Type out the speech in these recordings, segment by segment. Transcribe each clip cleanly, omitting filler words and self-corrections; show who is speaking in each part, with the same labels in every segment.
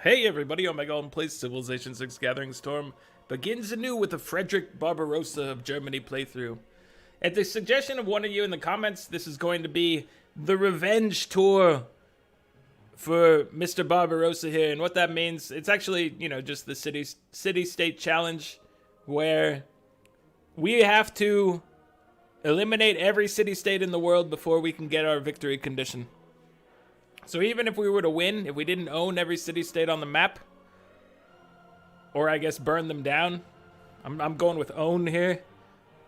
Speaker 1: Hey everybody, Omega Golden plays Civilization 6 Gathering Storm begins anew with a Frederick Barbarossa of Germany playthrough. At the suggestion of one of you in the comments, this is going to be the revenge tour for Mr. Barbarossa here, and what that means, it's actually, just the city-state challenge where we have to eliminate every city-state in the world before we can get our victory condition. So even if we were to win, if we didn't own every city-state on the map, or I guess burn them down, I'm going with own here,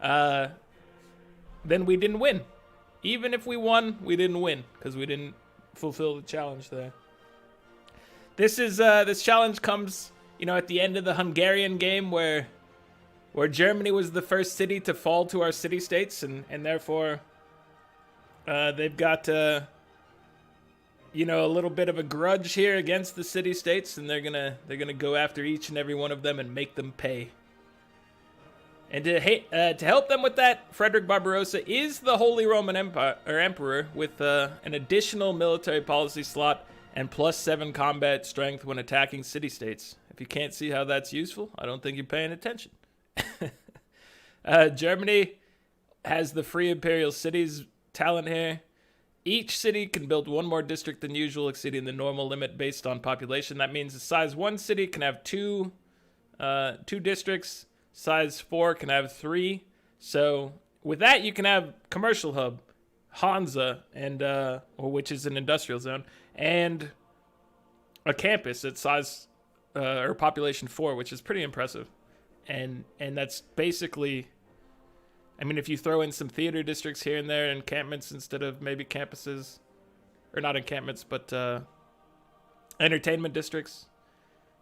Speaker 1: then we didn't win. Even if we won, we didn't win, because we didn't fulfill the challenge there. This challenge comes, at the end of the Hungarian game where Germany was the first city to fall to our city-states, and therefore they've got a little bit of a grudge here against the city-states, and they're gonna go after each and every one of them and make them pay. And to help them with that, Frederick Barbarossa is the Holy Roman Empire or Emperor with an additional military policy slot and +7 combat strength when attacking city-states. If you can't see how that's useful, I don't think you're paying attention. Germany has the free imperial cities talent here. Each city can build one more district than usual, exceeding the normal limit based on population. That means the size 1 city can have two districts. Size 4 can have 3. So with that, you can have commercial hub, Hansa, and which is an industrial zone, and a campus at size or population 4, which is pretty impressive. And that's basically, I mean, if you throw in some theater districts here and there, encampments instead of maybe campuses, or not encampments, but entertainment districts,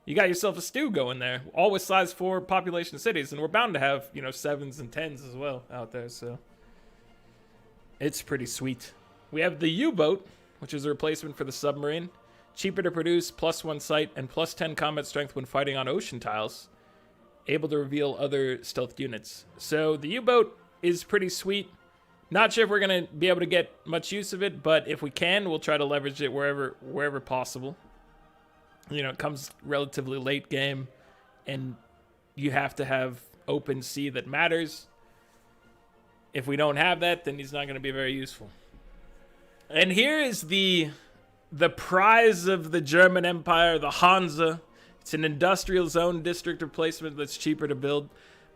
Speaker 1: you got yourself a stew going there, all with size 4 population cities, and we're bound to have, 7s and 10s as well out there, so it's pretty sweet. We have the U-boat, which is a replacement for the submarine, cheaper to produce, +1 sight, and +10 combat strength when fighting on ocean tiles, able to reveal other stealth units. So the U-boat is pretty sweet. Not sure if we're going to be able to get much use of it, but if we can, we'll try to leverage it wherever possible. It comes relatively late game, and you have to have open sea that matters. If we don't have that, then he's not going to be very useful. And here is the prize of the German Empire, the Hansa. It's an industrial zone district replacement that's cheaper to build.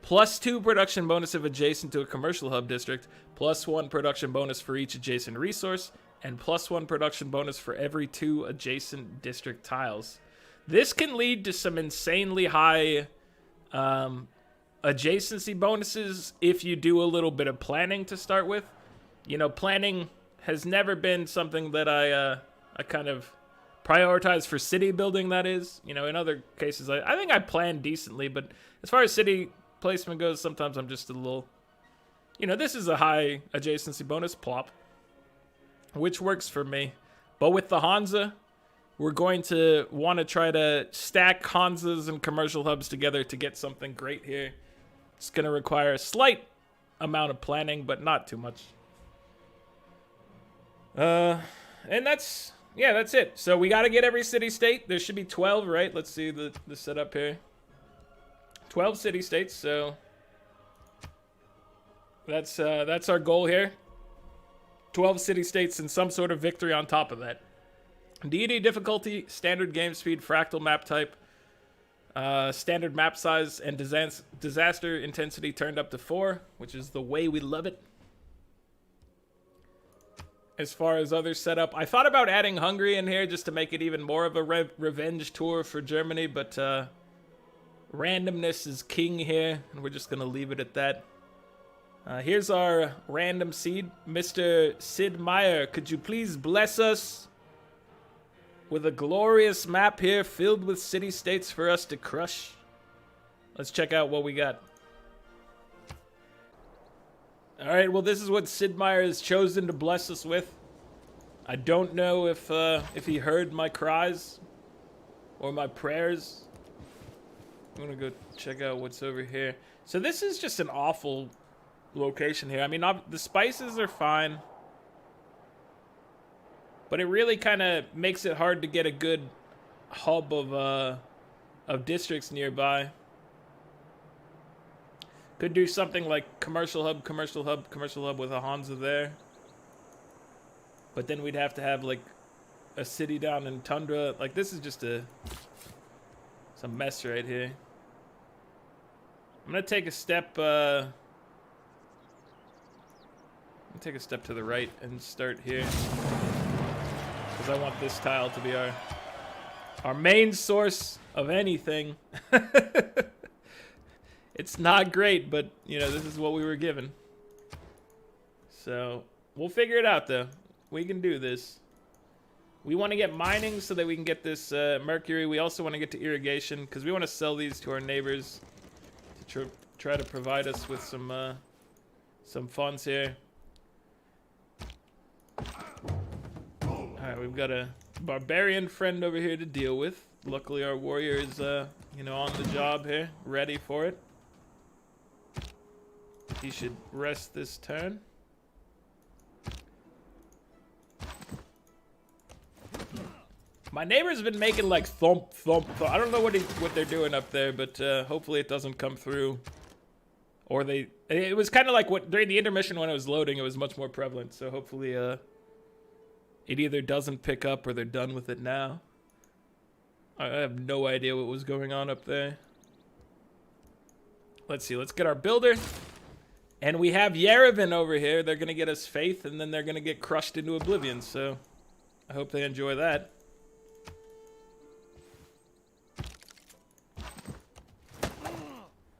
Speaker 1: +2 production bonus if adjacent to a commercial hub district. +1 production bonus for each adjacent resource. And +1 production bonus for every 2 adjacent district tiles. This can lead to some insanely high adjacency bonuses if you do a little bit of planning to start with. Planning has never been something that I kind of prioritize for city building, that is. In other cases, I think I plan decently, but as far as city placement goes, sometimes I'm just a little, this is a high adjacency bonus, plop, which works for me. But with the Hansa, we're going to want to try to stack Hansas and commercial hubs together to get something great here. It's going to require a slight amount of planning, but not too much. And that's it. So we got to get every city-state. There should be 12, right? Let's see the setup here. 12 city-states, so that's our goal here. 12 city-states and some sort of victory on top of that. Deity difficulty, standard game speed, fractal map type, standard map size, and disaster intensity turned up to 4, which is the way we love it. As far as other setup, I thought about adding Hungary in here just to make it even more of a revenge tour for Germany, but randomness is king here, and we're just going to leave it at that. Here's our random seed. Mr. Sid Meier, could you please bless us with a glorious map here filled with city-states for us to crush? Let's check out what we got. Alright, well, this is what Sid Meier has chosen to bless us with. I don't know if he heard my cries or my prayers. I'm gonna go check out what's over here. So this is just an awful location here. I mean, the spices are fine, but it really kind of makes it hard to get a good hub of districts nearby. Could do something like commercial hub, commercial hub, commercial hub with a Hansa there. But then we'd have to have like a city down in Tundra. Like this is just some mess right here. I'm gonna take a step. I'm gonna take a step to the right and start here because I want this tile to be our main source of anything. It's not great, but you know, this is what we were given. So we'll figure it out though. We can do this. We want to get mining so that we can get this mercury. We also want to get to irrigation because we want to sell these to our neighbors to try to provide us with some funds here. All right, we've got a barbarian friend over here to deal with. Luckily, our warrior is you know, on the job here, ready for it. He should rest this turn. My neighbor's been making like thump, thump, thump. I don't know what they're doing up there, but hopefully it doesn't come through. Or it was kind of like what during the intermission when it was loading, it was much more prevalent. So hopefully it either doesn't pick up or they're done with it now. I have no idea what was going on up there. Let's see, let's get our builder. And we have Yerevan over here. They're going to get us faith, and then they're going to get crushed into oblivion. So I hope they enjoy that.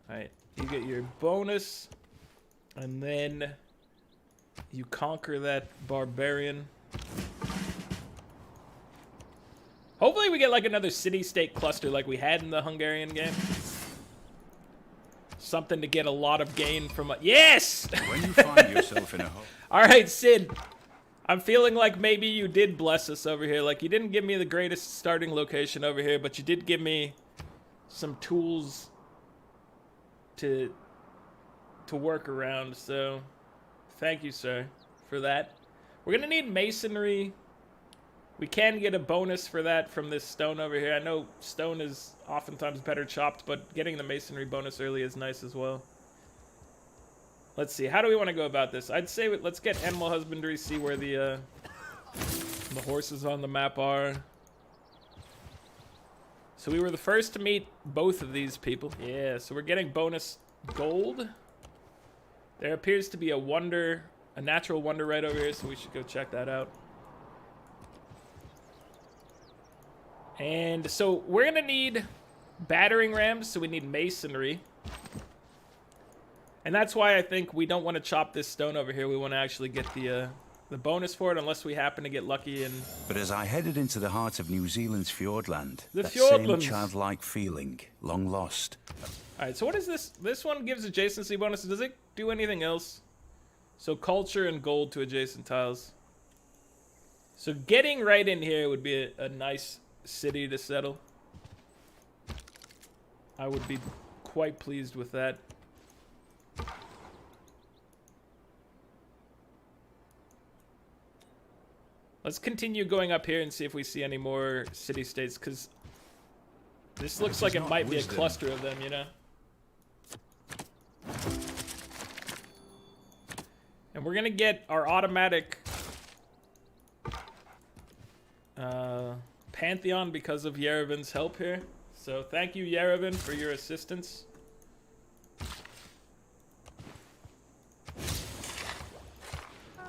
Speaker 1: Alright, you get your bonus, and then you conquer that barbarian. Hopefully we get like another city-state cluster like we had in the Hungarian game. Something to get a lot of gain from a— Yes!
Speaker 2: When you find yourself in a hole.
Speaker 1: Alright, Sid. I'm feeling like maybe you did bless us over here. Like, you didn't give me the greatest starting location over here, but you did give me some tools to work around. So, thank you, sir, for that. We're gonna need masonry. We can get a bonus for that from this stone over here. I know stone is oftentimes better chopped, but getting the masonry bonus early is nice as well. Let's see. How do we want to go about this? I'd say let's get animal husbandry, see where the horses on the map are. So we were the first to meet both of these people. Yeah, so we're getting bonus gold. There appears to be a natural wonder right over here, so we should go check that out. And so we're going to need battering rams, so we need masonry. And that's why I think we don't want to chop this stone over here. We want to actually get the bonus for it, unless we happen to get lucky.
Speaker 2: But as I headed into the heart of New Zealand's Fjordland,
Speaker 1: that
Speaker 2: same childlike feeling, long lost.
Speaker 1: All right, so what is this? This one gives adjacency bonus. Does it do anything else? So culture and gold to adjacent tiles. So getting right in here would be a nice city to settle. I would be quite pleased with that. Let's continue going up here and see if we see any more city-states, because this looks like it might be a cluster of them, you know? And we're gonna get our automatic Pantheon because of Yerevan's help here. So thank you, Yerevan, for your assistance.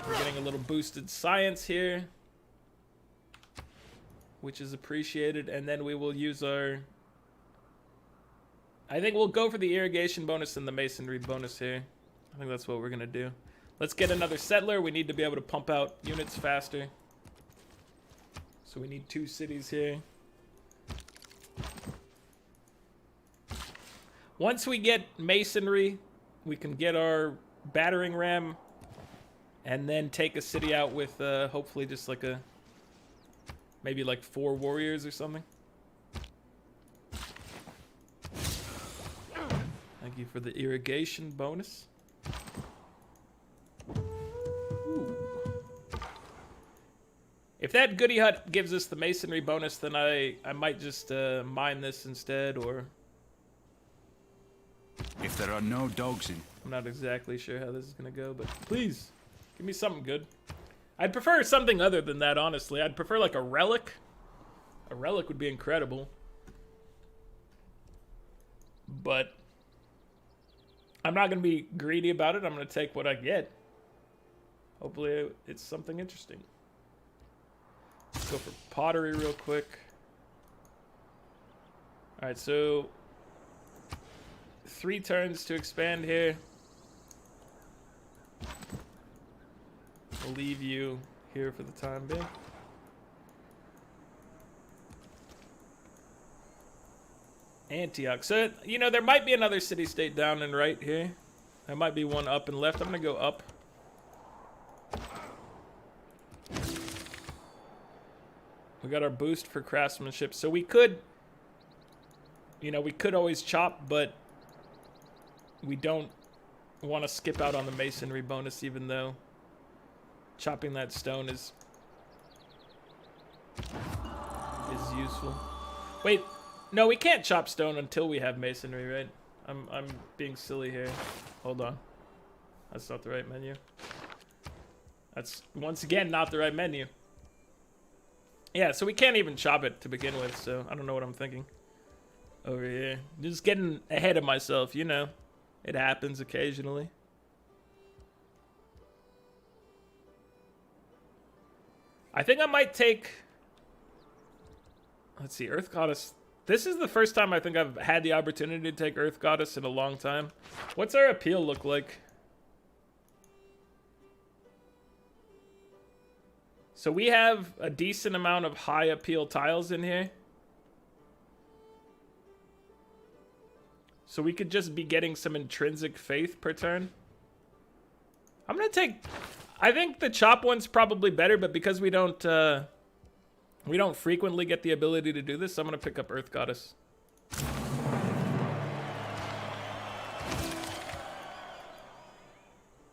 Speaker 1: We're getting a little boosted science here, which is appreciated. And then we will use our... I think we'll go for the irrigation bonus and the masonry bonus here. I think that's what we're going to do. Let's get another settler. We need to be able to pump out units faster. So we need 2 cities here. Once we get masonry, we can get our battering ram and then take a city out with hopefully just like maybe like 4 warriors or something. Thank you for the irrigation bonus. If that goody hut gives us the masonry bonus, then I might just mine this instead, or...
Speaker 2: If there are no dogs in...
Speaker 1: I'm not exactly sure how this is going to go, but please, give me something good. I'd prefer something other than that, honestly. I'd prefer like a relic. A relic would be incredible. But I'm not going to be greedy about it. I'm going to take what I get. Hopefully it's something interesting. Let's go for pottery real quick. Alright, so 3 turns to expand here. I'll leave you here for the time being. Antioch. So, you know, there might be another city-state down and right here. There might be one up and left. I'm going to go up. We got our boost for craftsmanship. So we could, you know, we could always chop, but we don't want to skip out on the masonry bonus, even though chopping that stone is useful. Wait, no, we can't chop stone until we have masonry, right? I'm being silly here. Hold on. That's not the right menu. That's, once again, not the right menu. Yeah, so we can't even chop it to begin with, so I don't know what I'm thinking over here. Just getting ahead of myself, you know. It happens occasionally. I think I might take... Let's see, Earth Goddess. This is the first time I think I've had the opportunity to take Earth Goddess in a long time. What's our appeal look like? So we have a decent amount of high appeal tiles in here. So we could just be getting some intrinsic faith per turn. I'm gonna take... I think the chop one's probably better, but because we don't frequently get the ability to do this, I'm gonna pick up Earth Goddess.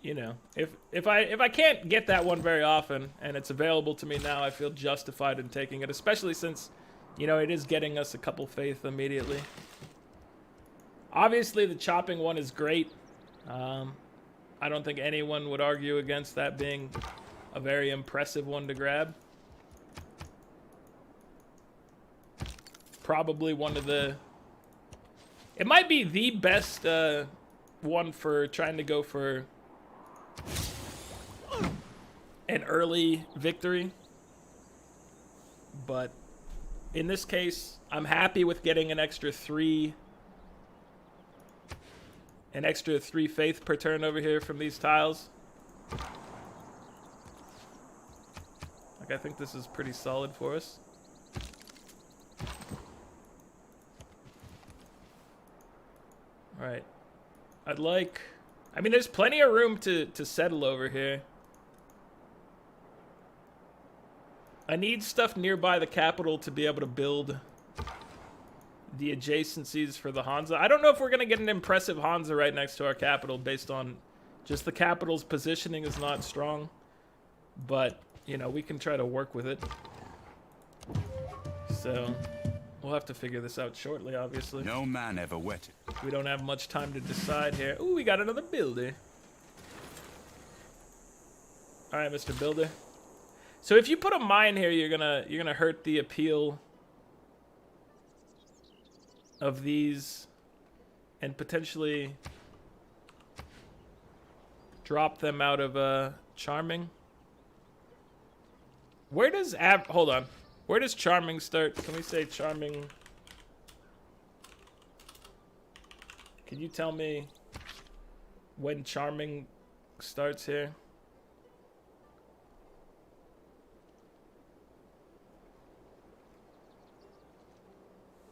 Speaker 1: You know, if I can't get that one very often and it's available to me now, I feel justified in taking it, especially since, you know, it is getting us a couple faith immediately. Obviously, the chopping one is great. I don't think anyone would argue against that being a very impressive one to grab. Probably one of the... It might be the best one for trying to go for an early victory. But in this case, I'm happy with getting an extra 3 faith per turn over here from these tiles. Like, I think this is pretty solid for us. Alright. I'd like... I mean, there's plenty of room to settle over here. I need stuff nearby the capital to be able to build the adjacencies for the Hansa. I don't know if we're going to get an impressive Hansa right next to our capital based on just the capital's positioning is not strong. But, you know, we can try to work with it. So, we'll have to figure this out shortly, obviously.
Speaker 2: No man ever wet it.
Speaker 1: We don't have much time to decide here. Ooh, we got another builder. All right, Mr. Builder. So if you put a mine here, you're gonna hurt the appeal of these, and potentially drop them out of charming. Where does hold on? Where does charming start? Can we say charming? Can you tell me when charming starts here?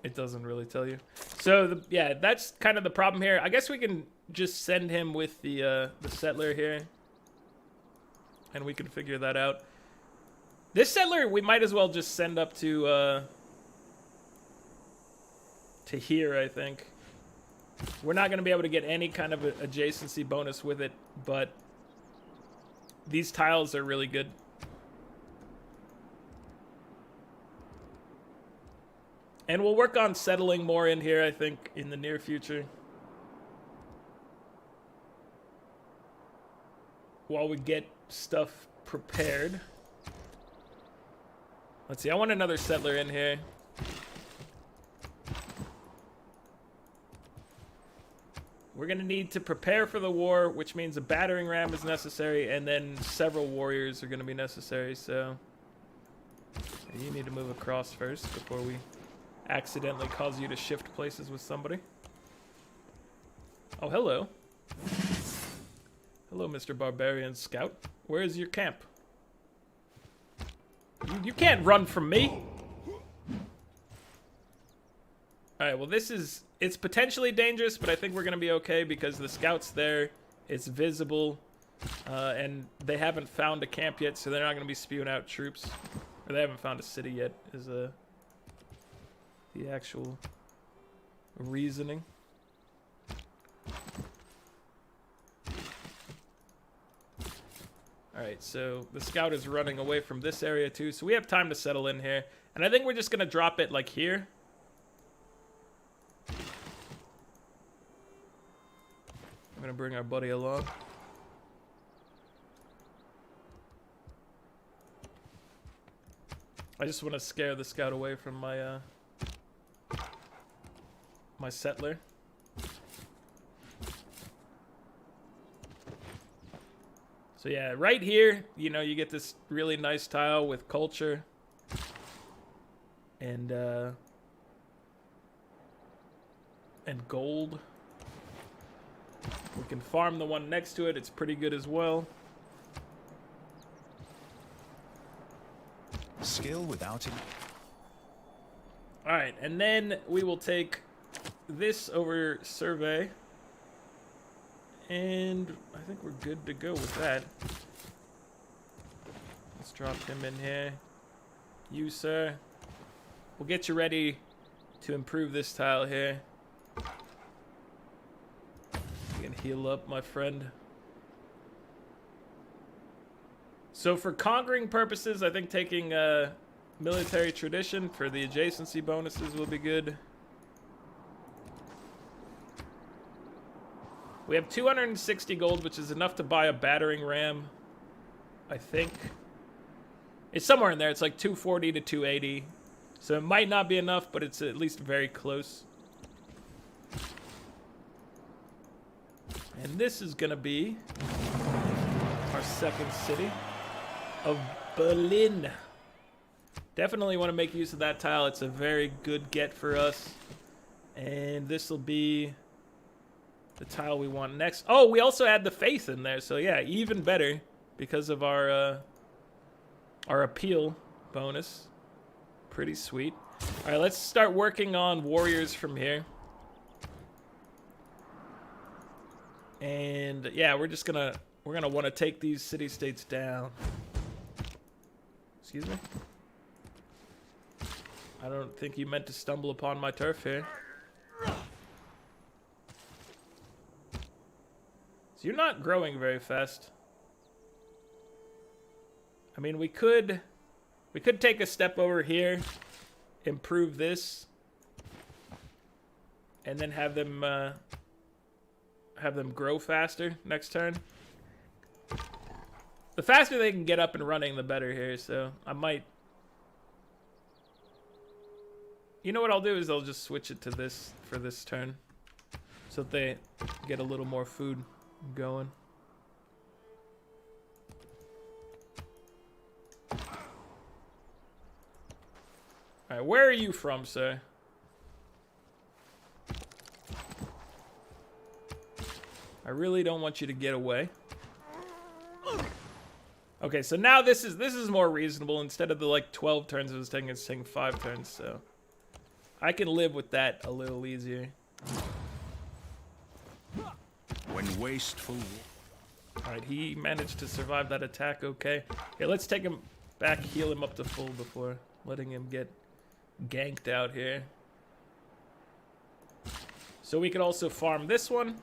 Speaker 1: It doesn't really tell you. So, yeah, that's kind of the problem here. I guess we can just send him with the settler here. And we can figure that out. This settler, we might as well just send up to here, I think. We're not going to be able to get any kind of adjacency bonus with it, but these tiles are really good. And we'll work on settling more in here, I think, in the near future. While we get stuff prepared. Let's see, I want another settler in here. We're going to need to prepare for the war, which means a battering ram is necessary, and then several warriors are going to be necessary, so... You need to move across first before we accidentally cause you to shift places with somebody. Oh, hello. Hello, Mr. Barbarian Scout. Where is your camp? You can't run from me! Alright, well it's potentially dangerous, but I think we're gonna be okay because the scout's there, it's visible, and they haven't found a camp yet, so they're not gonna be spewing out troops. Or they haven't found a city yet, is the actual reasoning. Alright, so the scout is running away from this area too, so we have time to settle in here. And I think we're just gonna drop it like here. I'm gonna bring our buddy along. I just want to scare the scout away from my my settler. So yeah, right here, you know, you get this really nice tile with culture and gold. We can farm the one next to it. It's pretty good as well.
Speaker 2: Skill without it.
Speaker 1: All right, and then we will take this over survey. And I think we're good to go with that. Let's drop him in here. You, sir. We'll get you ready to improve this tile here. You can heal up, my friend. So for conquering purposes, I think taking military tradition for the adjacency bonuses will be good. We have 260 gold, which is enough to buy a battering ram, I think. It's somewhere in there. It's like 240 to 280. So it might not be enough, but it's at least very close. And this is going to be our second city of Berlin. Definitely want to make use of that tile. It's a very good get for us. And this will be the tile we want next. Oh, we also add the faith in there. So yeah, even better because of our appeal bonus. Pretty sweet. All right, let's start working on warriors from here. And yeah, we're gonna want to take these city-states down. Excuse me? I don't think you meant to stumble upon my turf here. So you're not growing very fast. I mean, we could take a step over here, improve this, and then have them grow faster next turn. The faster they can get up and running, the better here. So I might. You know what I'll do is I'll just switch it to this for this turn, so that they get a little more food going. All right, where are you from, sir? I really don't want you to get away. Okay, so now this is more reasonable. Instead of the like 12 turns it was taking, it's taking 5 turns, so I can live with that a little easier.
Speaker 2: When wasteful.
Speaker 1: Alright, he managed to survive that attack okay. Okay, let's take him back, heal him up to full before letting him get ganked out here. So we could also farm this one.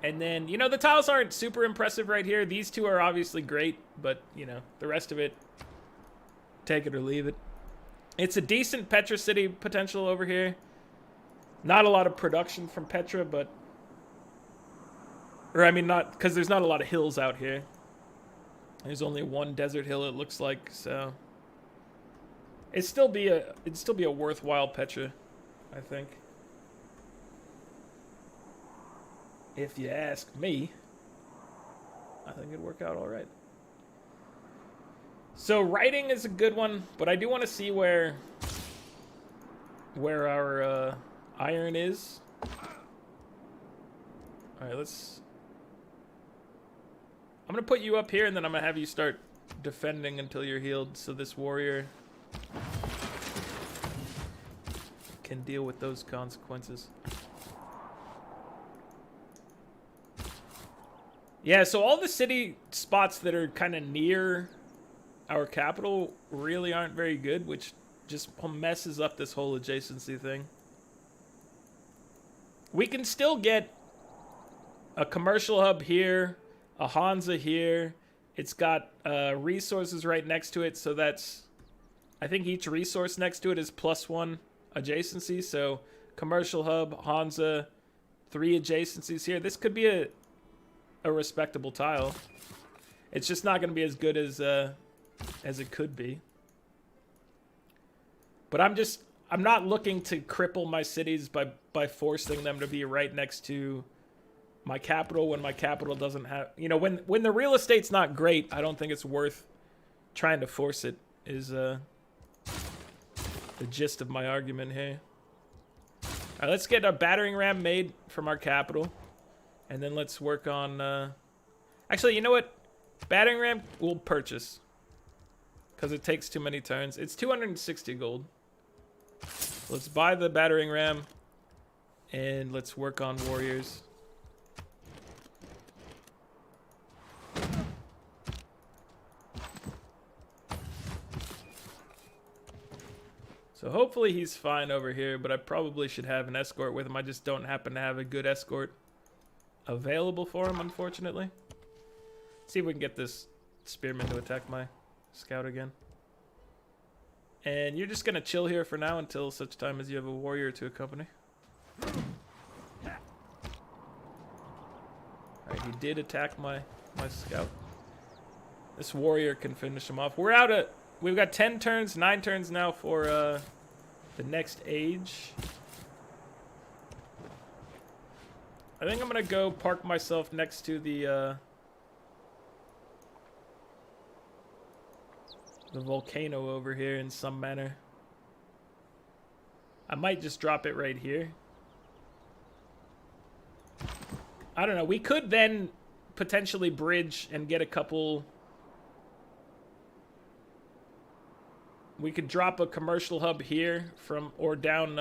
Speaker 1: And then, you know, the tiles aren't super impressive right here. These two are obviously great, but, you know, the rest of it, take it or leave it. It's a decent Petra city potential over here. Not a lot of production from Petra, but... Or, I mean, not... Because there's not a lot of hills out here. There's only one desert hill, it looks like, so... It'd still be a worthwhile Petra, I think. If you ask me, I think it'd work out all right. So writing is a good one, but I do want to see where our iron is. All right, let's. I'm gonna put you up here, and then I'm gonna have you start defending until you're healed, so this warrior can deal with those consequences. Yeah, so all the city spots that are kind of near our capital really aren't very good, which just messes up this whole adjacency thing. We can still get a commercial hub here, a Hansa here. It's got resources right next to it, so that's... I think each resource next to it is +1 adjacency, so commercial hub, Hansa, 3 adjacencies here. This could be a respectable tile. It's just not going to be as good as it could be. But I'm not looking to cripple my cities by forcing them to be right next to my capital when my capital doesn't have... You know, when the real estate's not great, I don't think it's worth trying to force it, is the gist of my argument here. All right, let's get a battering ram made from our capital. And then let's work on... Actually, you know what? Battering ram we'll purchase. Because it takes too many turns. It's 260 gold. Let's buy the battering ram. And let's work on warriors. So hopefully he's fine over here, but I probably should have an escort with him. I just don't happen to have a good escort available for him, unfortunately. See if we can get this spearman to attack my scout again. And you're just gonna chill here for now until such time as you have a warrior to accompany. Alright, he did attack my scout. This warrior can finish him off. We've got 10 turns, 9 turns now for the next age. I think I'm gonna go park myself next to the volcano over here in some manner. I might just drop it right here. I don't know. We could then potentially bridge and get a couple... We could drop a commercial hub here from or down.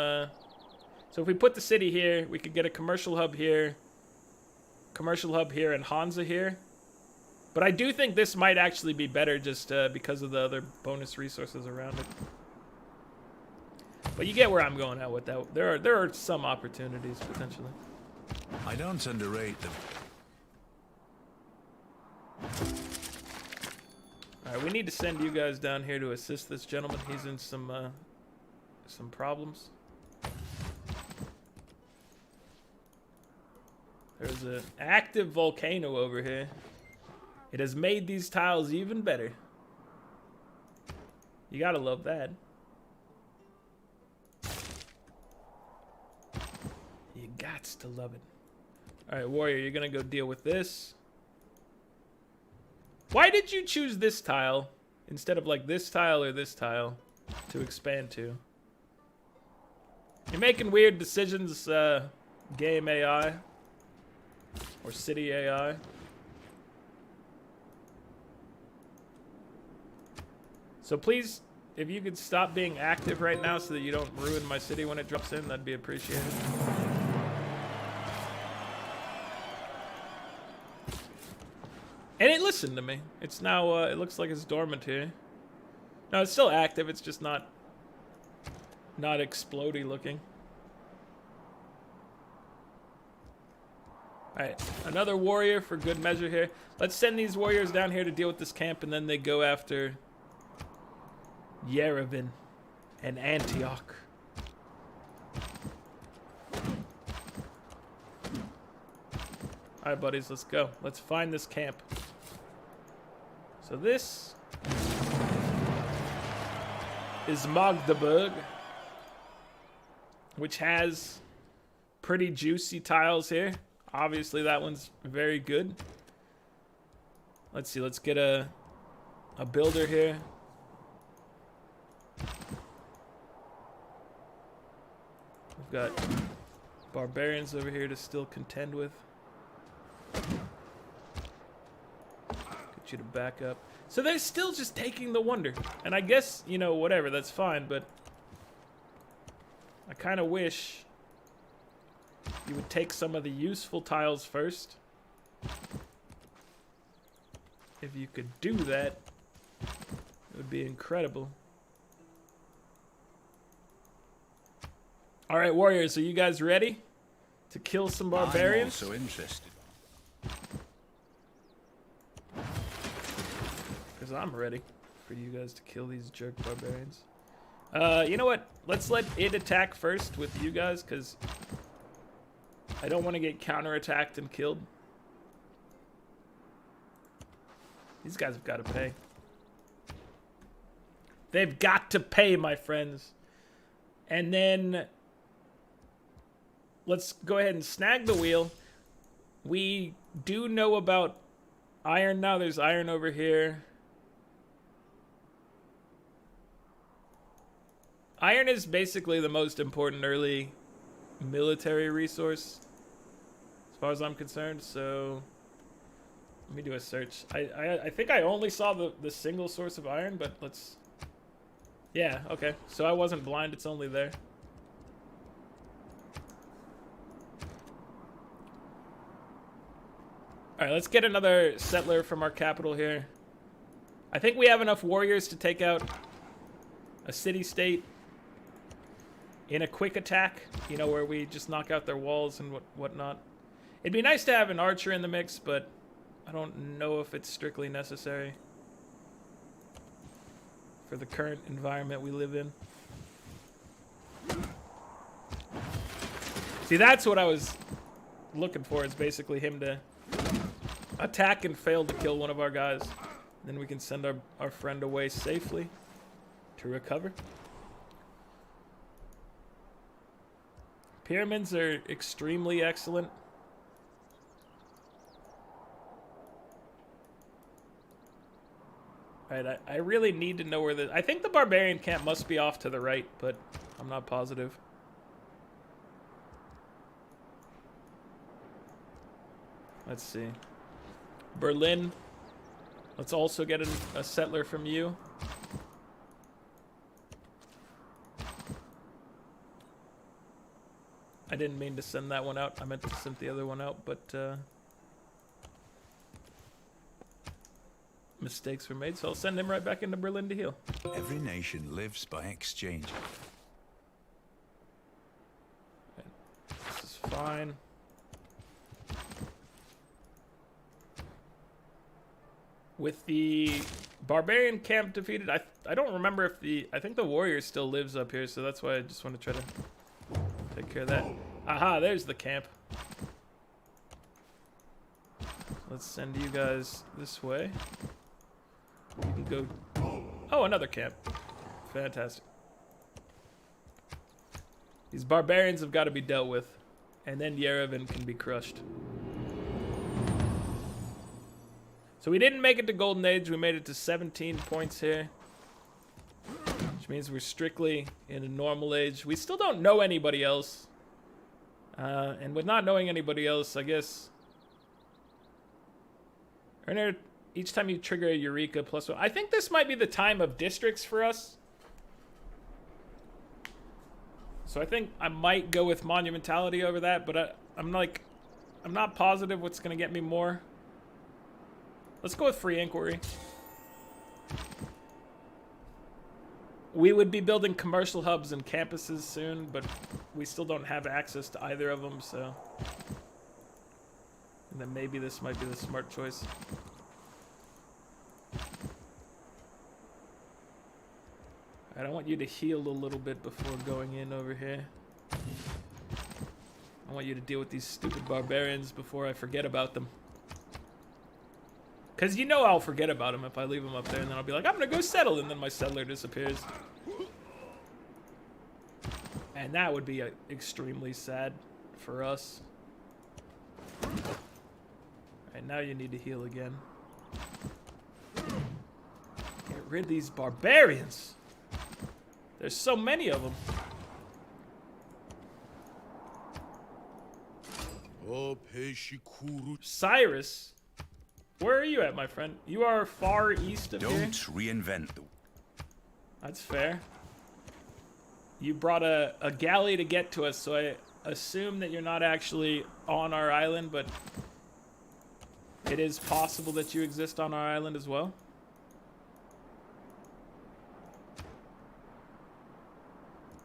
Speaker 1: So if we put the city here, we could get a commercial hub here, and Hansa here. But I do think this might actually be better just because of the other bonus resources around it. But you get where I'm going at with that. There are some opportunities potentially.
Speaker 2: I don't underrate them.
Speaker 1: Alright, we need to send you guys down here to assist this gentleman. He's in some problems. There's an active volcano over here. It has made these tiles even better. You gotta love that. You gots to love it. Alright, warrior, you're gonna go deal with this. Why did you choose this tile instead of like this tile or this tile to expand to? You're making weird decisions, game AI or city AI. So please, if you could stop being active right now so that you don't ruin my city when it drops in, that'd be appreciated. And it listened to me. It's now, it looks like it's dormant here. No, it's still active. It's just not explodey looking. Alright, another warrior for good measure here. Let's send these warriors down here to deal with this camp, and then they go after Yerevan and Antioch. Alright, buddies, let's go. Let's find this camp. So this is Magdeburg, which has pretty juicy tiles here. Obviously, that one's very good. Let's see, let's get a builder here. We've got barbarians over here to still contend with. Get you to back up. So they're still just taking the wonder. And I guess, you know, whatever, that's fine, but I kind of wish you would take some of the useful tiles first. If you could do that, it would be incredible. All right, warriors, are you guys ready to kill some barbarians?
Speaker 2: I'm also interested.
Speaker 1: Because I'm ready for you guys to kill these jerk barbarians. You know what? Let's let it attack first with you guys, because I don't want to get counterattacked and killed. These guys have got to pay. They've got to pay, my friends. And then let's go ahead and snag the wheel. We do know about iron now. There's iron over here. Iron is basically the most important early military resource, as far as I'm concerned. So let me do a search. I think I only saw the single source of iron, but let's... Yeah, okay. So I wasn't blind. It's only there. Alright, let's get another settler from our capital here. I think we have enough warriors to take out a city-state in a quick attack, you know, where we just knock out their walls and whatnot. It'd be nice to have an archer in the mix, but I don't know if it's strictly necessary for the current environment we live in. See, that's what I was looking for, is basically him to attack and fail to kill one of our guys. Then we can send our friend away safely to recover. Pyramids are extremely excellent. Alright, I really need to know where the... I think the barbarian camp must be off to the right, but I'm not positive. Let's see. Berlin. Let's also get a settler from you. I didn't mean to send that one out. I meant to send the other one out, but mistakes were made, so I'll send him right back into Berlin to heal.
Speaker 2: Every nation lives by exchange.
Speaker 1: This is fine. With the barbarian camp defeated, I don't remember if I think the warrior still lives up here, so that's why I just want to try to take care of that. Aha, there's the camp. Let's send you guys this way. You can go... Oh, another camp. Fantastic. These barbarians have got to be dealt with. And then Yerevan can be crushed. So we didn't make it to Golden Age. We made it to 17 points here. Which means we're strictly in a normal age. We still don't know anybody else. And with not knowing anybody else, I guess... Each time you trigger a Eureka +1. I think this might be the time of districts for us. So I think I might go with Monumentality over that, but I'm not positive what's going to get me more. Let's go with Free Inquiry. We would be building commercial hubs and campuses soon, but we still don't have access to either of them, so... And then maybe this might be the smart choice. Alright, I want you to heal a little bit before going in over here. I want you to deal with these stupid barbarians before I forget about them. Because you know I'll forget about them if I leave them up there, and then I'll be like, I'm going to go settle, and then my settler disappears. And that would be extremely sad for us. Alright, now you need to heal again. Get rid of these barbarians. There's so many of them. Cyrus, where are you at, my friend? You are far east of here.
Speaker 2: Don't reinvent the...
Speaker 1: That's fair. You brought a galley to get to us, so I assume that you're not actually on our island, but it is possible that you exist on our island as well.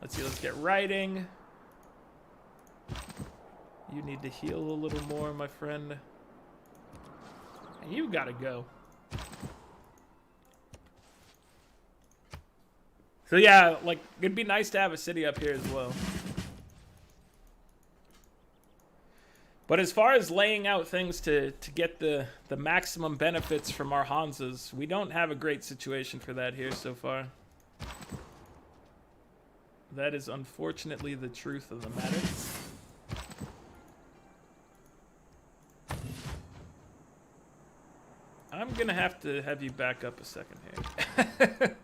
Speaker 1: Let's see, let's get writing. You need to heal a little more, my friend. And you gotta go. So yeah, like, it'd be nice to have a city up here as well. But as far as laying out things to get the maximum benefits from our Hansas, we don't have a great situation for that here so far. That is unfortunately the truth of the matter. I'm gonna have to have you back up a second here.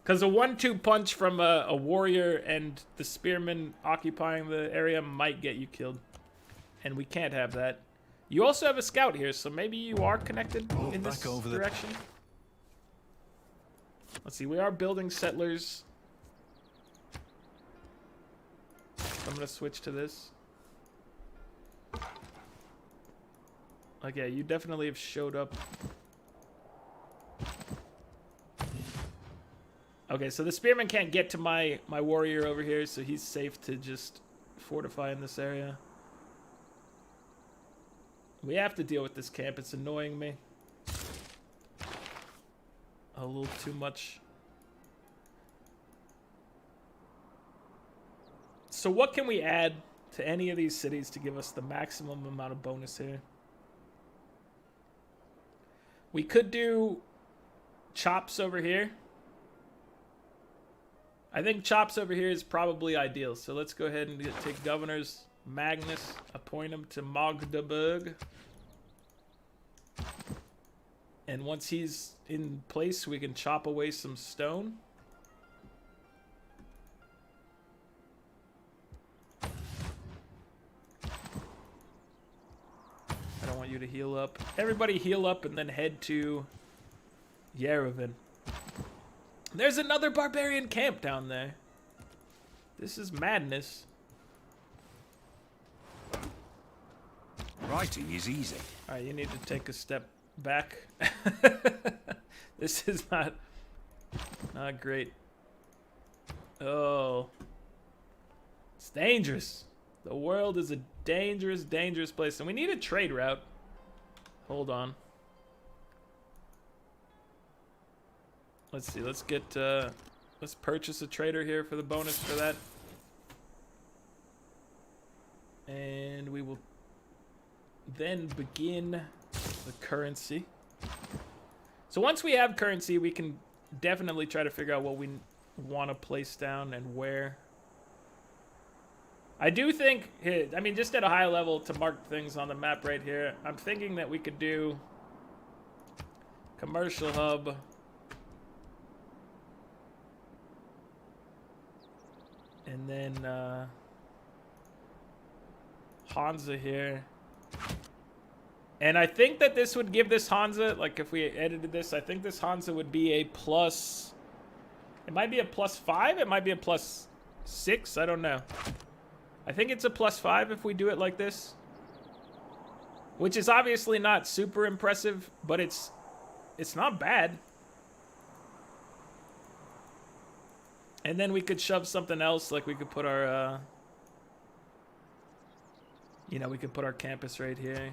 Speaker 1: Because a 1-2 punch from a warrior and the spearman occupying the area might get you killed. And we can't have that. You also have a scout here, so maybe you are connected in this direction. Let's see, we are building settlers. I'm gonna switch to this. Like, yeah, you definitely have showed up. Okay, so the spearman can't get to my warrior over here, so he's safe to just fortify in this area. We have to deal with this camp. It's annoying me a little too much. So what can we add to any of these cities to give us the maximum amount of bonus here? We could do chops over here. I think chops over here is probably ideal. So let's go ahead and take governors. Magnus, appoint him to Magdeburg. And once he's in place, we can chop away some stone. I don't want you to heal up. Everybody heal up and then head to Yerevan. There's another barbarian camp down there. This is madness.
Speaker 2: Writing is easy.
Speaker 1: Alright, you need to take a step back. This is not great. Oh. It's dangerous. The world is a dangerous, dangerous place. And we need a trade route. Hold on. Let's see, let's get, let's purchase a trader here for the bonus for that. And we will then begin the currency. So once we have currency, we can definitely try to figure out what we want to place down and where. I do think, I mean, just at a high level to mark things on the map right here, I'm thinking that we could do commercial hub. And then Hansa here. And I think that this would give this Hansa, like if we edited this, I think this Hansa would be a plus. It might be a +5. It might be a +6. I don't know. I think it's a +5 if we do it like this. Which is obviously not super impressive, but it's not bad. And then we could shove something else, like we could put our, you know, we could put our campus right here.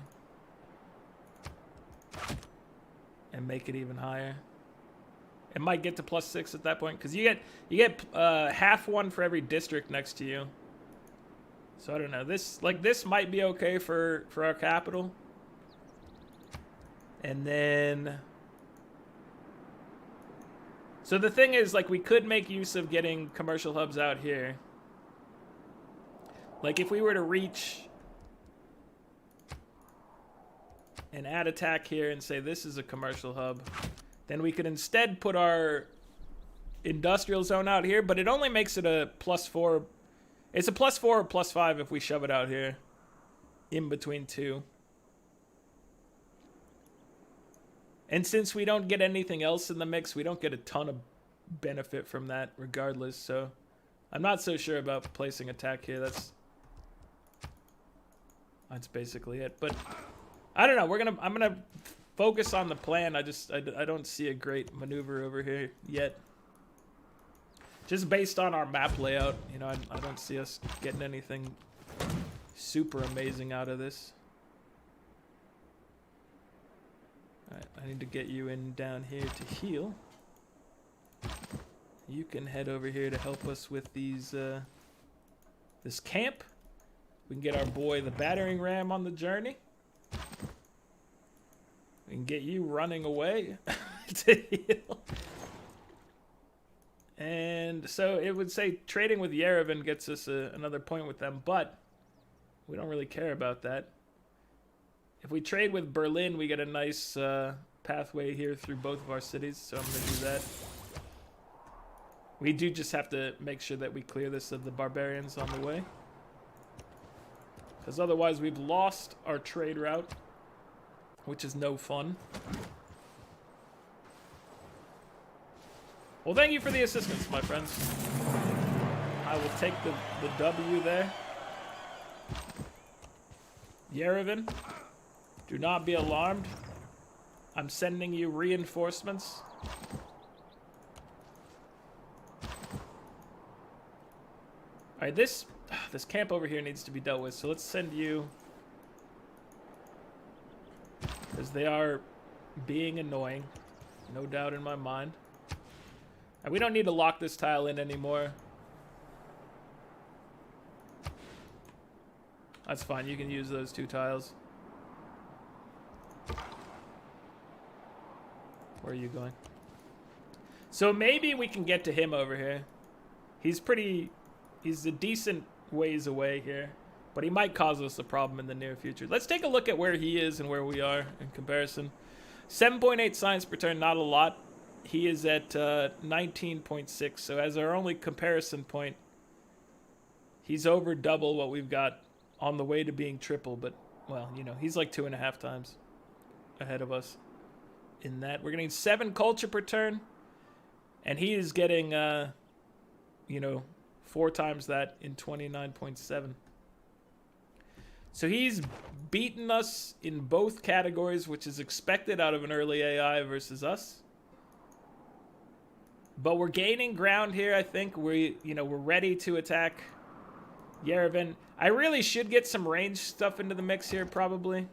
Speaker 1: And make it even higher. It might get to +6 at that point, because you get half one for every district next to you. So I don't know. This might be okay for our capital. And then, so the thing is, like, we could make use of getting commercial hubs out here. Like, if we were to reach and add attack here and say this is a commercial hub, then we could instead put our industrial zone out here, but it only makes it a +4. It's a +4 or +5 if we shove it out here in between two. And since we don't get anything else in the mix, we don't get a ton of benefit from that regardless. So I'm not so sure about placing attack here. That's basically it. But I don't know. I'm gonna focus on the plan. I don't see a great maneuver over here yet. Just based on our map layout, you know, I don't see us getting anything super amazing out of this. Alright, I need to get you in down here to heal. You can head over here to help us with these, this camp. We can get our boy the battering ram on the journey. We can get you running away to heal. And so it would say trading with Yerevan gets us another point with them, but we don't really care about that. If we trade with Berlin, we get a nice pathway here through both of our cities, so I'm going to do that. We do just have to make sure that we clear this of the barbarians on the way, because otherwise we've lost our trade route, which is no fun. Well, thank you for the assistance, my friends. I will take the W there. Yerevan, do not be alarmed. I'm sending you reinforcements. Alright, this camp over here needs to be dealt with, so let's send you, because they are being annoying, no doubt in my mind. And we don't need to lock this tile in anymore. That's fine, you can use those 2 tiles. Where are you going? So maybe we can get to him over here. He's a decent ways away here, but he might cause us a problem in the near future. Let's take a look at where he is and where we are in comparison. 7.8 science per turn, not a lot. He is at 19.6, so as our only comparison point, he's over double what we've got on the way to being triple, but, well, you know, he's like 2.5 times ahead of us in that. We're getting 7 culture per turn, and he is getting, you know, 4 times that in 29.7. So he's beaten us in both categories, which is expected out of an early AI versus us. But we're gaining ground here, I think. We're ready to attack Yerevan. I really should get some ranged stuff into the mix here, probably.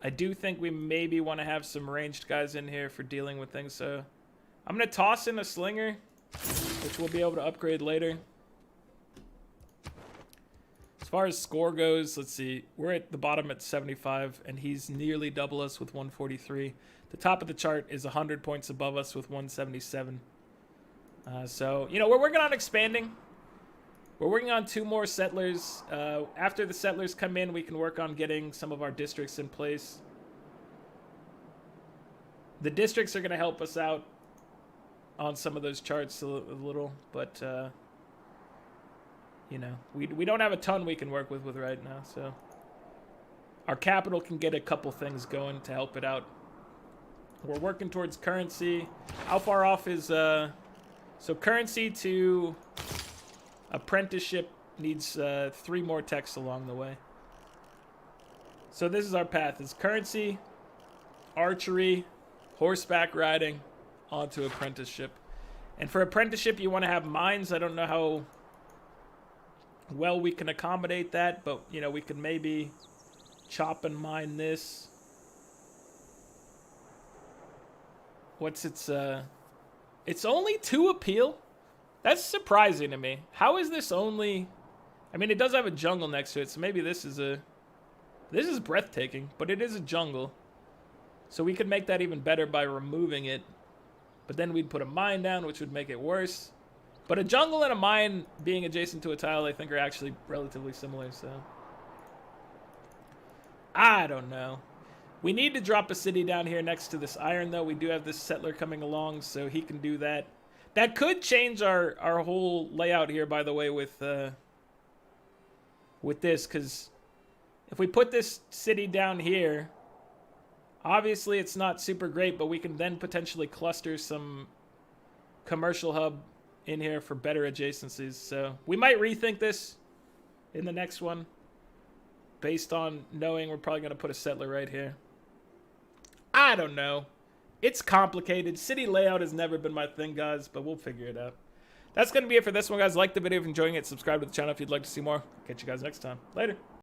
Speaker 1: I do think we maybe want to have some ranged guys in here for dealing with things. So I'm going to toss in a slinger, which we'll be able to upgrade later. As far as score goes, let's see. We're at the bottom at 75, and he's nearly double us with 143. The top of the chart is 100 points above us with 177. So, you know, we're working on expanding. We're working on 2 more settlers. After the settlers come in, we can work on getting some of our districts in place. The districts are going to help us out on some of those charts a little, but, you know, we don't have a ton we can work with right now, so our capital can get a couple things going to help it out. We're working towards currency. How far off is, so currency to apprenticeship needs 3 more techs along the way. So this is our path. It's currency, archery, horseback riding, onto apprenticeship. And for apprenticeship, you want to have mines. I don't know how well we can accommodate that, but, you know, we can maybe chop and mine this. What's it's only 2 appeal? That's surprising to me. How is this only... I mean, it does have a jungle next to it, so maybe this is breathtaking, but it is a jungle. So we could make that even better by removing it. But then we'd put a mine down, which would make it worse. But a jungle and a mine being adjacent to a tile, I think, are actually relatively similar, so... I don't know. We need to drop a city down here next to this iron, though. We do have this settler coming along, so he can do that. That could change our whole layout here, by the way, with this, because if we put this city down here, obviously it's not super great, but we can then potentially cluster some commercial hub in here for better adjacencies. So we might rethink this in the next one, based on knowing we're probably going to put a settler right here. I don't know. It's complicated. City layout has never been my thing, guys, but we'll figure it out. That's going to be it for this one, guys. Like the video if you're enjoying it. Subscribe to the channel if you'd like to see more. Catch you guys next time. Later.